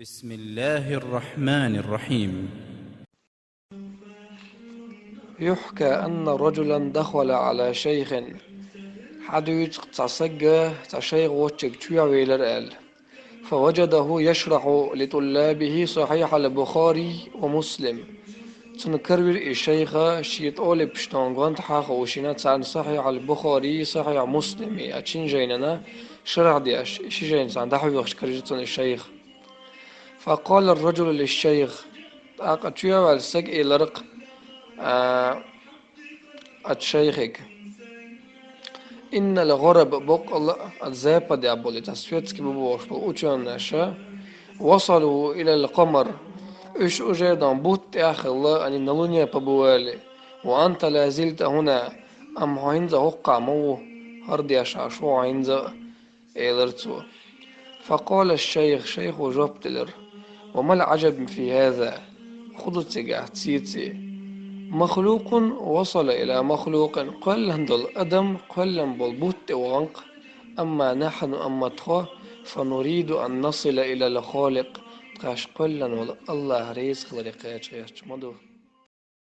بسم الله الرحمن الرحيم. يحكى أن رجلا دخل على شيخ حديث تصجى تشيخ وشك ويلر آل فوجده يشرح لطلابه صحيح البخاري ومسلم تنكرر الشيخ شيت أولي بشتونغوان تحاق وشينات عن صحيح البخاري صحيح مسلم أتشين جيننا شرح دياش إشي جين عن دحوي وخشكرجتون الشيخ. فقال الرجل للشيخ أقتشوا والسق إلرق الشيخك إن الغرب بقل الزابة دي أبولي تسفيتك ببوش بقوتشان ناشا وصلوا إلى القمر إيش أجيدان بوت يا الله أن نلونيا ببوالي وأنت لا زلت هنا أم هينزا هقع مو هردي أشعشو هينزا إيلرتو. فقال الشيخ شيخ جبتلر وما العجب في هذا خذت تيتي مخلوق وصل إلى مخلوق قل دل أدم قل بالبوت وغنق أما نحن أما تخا فنريد أن نصل إلى الخالق تاش قلا الله رزق لرقاش مدو